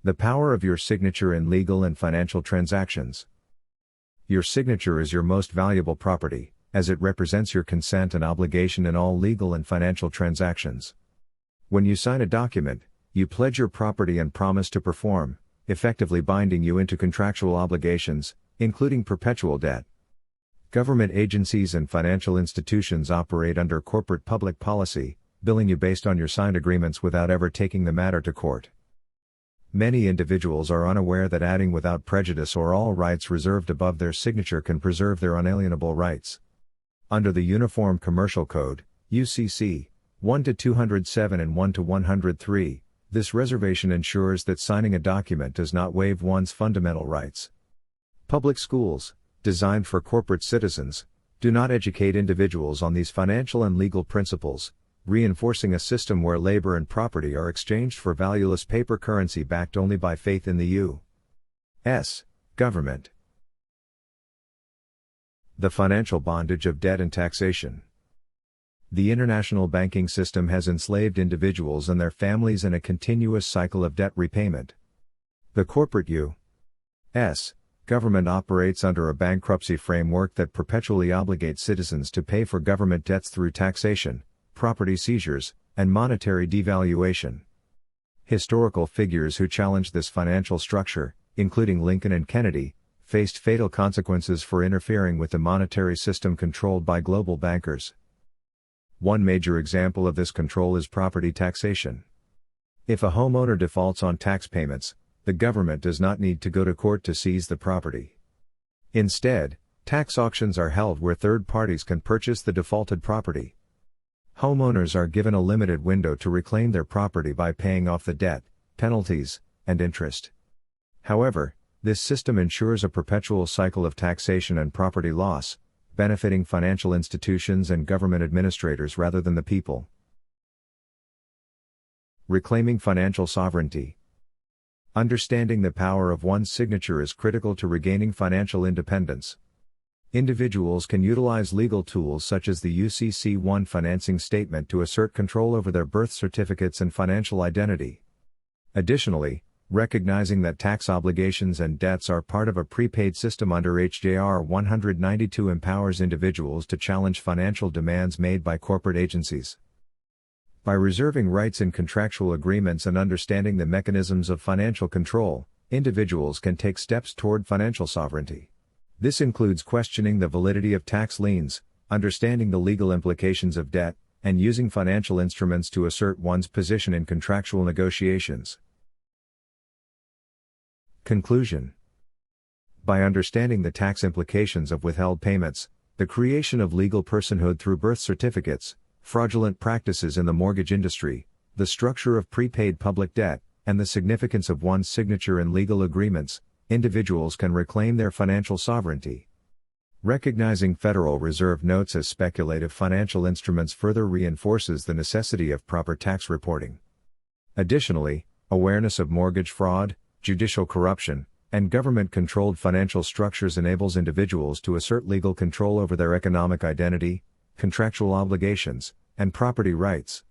The power of your signature in legal and financial transactions. Your signature is your most valuable property, as it represents your consent and obligation in all legal and financial transactions. When you sign a document, you pledge your property and promise to perform, effectively binding you into contractual obligations, including perpetual debt. Government agencies and financial institutions operate under corporate public policy, billing you based on your signed agreements without ever taking the matter to court. Many individuals are unaware that adding without prejudice or all rights reserved above their signature can preserve their unalienable rights. Under the Uniform Commercial Code, UCC, 1-207 and 1-103, this reservation ensures that signing a document does not waive one's fundamental rights. Public schools, designed for corporate citizens, do not educate individuals on these financial and legal principles, reinforcing a system where labor and property are exchanged for valueless paper currency backed only by faith in the U.S. government. The financial bondage of debt and taxation. The international banking system has enslaved individuals and their families in a continuous cycle of debt repayment. The corporate U.S. government operates under a bankruptcy framework that perpetually obligates citizens to pay for government debts through taxation, property seizures, and monetary devaluation. Historical figures who challenged this financial structure, including Lincoln and Kennedy, faced fatal consequences for interfering with the monetary system controlled by global bankers. One major example of this control is property taxation. If a homeowner defaults on tax payments, the government does not need to go to court to seize the property. Instead, tax auctions are held where third parties can purchase the defaulted property. Homeowners are given a limited window to reclaim their property by paying off the debt, penalties, and interest. However, this system ensures a perpetual cycle of taxation and property loss, benefiting financial institutions and government administrators rather than the people. Reclaiming financial sovereignty. Understanding the power of one's signature is critical to regaining financial independence. Individuals can utilize legal tools such as the UCC-1 financing statement to assert control over their birth certificates and financial identity. Additionally, recognizing that tax obligations and debts are part of a prepaid system under HJR 192 empowers individuals to challenge financial demands made by corporate agencies. By reserving rights in contractual agreements and understanding the mechanisms of financial control, individuals can take steps toward financial sovereignty. This includes questioning the validity of tax liens, understanding the legal implications of debt, and using financial instruments to assert one's position in contractual negotiations. Conclusion. By understanding the tax implications of withheld payments, the creation of legal personhood through birth certificates, fraudulent practices in the mortgage industry, the structure of prepaid public debt, and the significance of one's signature in legal agreements, individuals can reclaim their financial sovereignty. Recognizing Federal Reserve notes as speculative financial instruments further reinforces the necessity of proper tax reporting. Additionally, awareness of mortgage fraud, judicial corruption, and government-controlled financial structures enables individuals to assert legal control over their economic identity, contractual obligations, and property rights.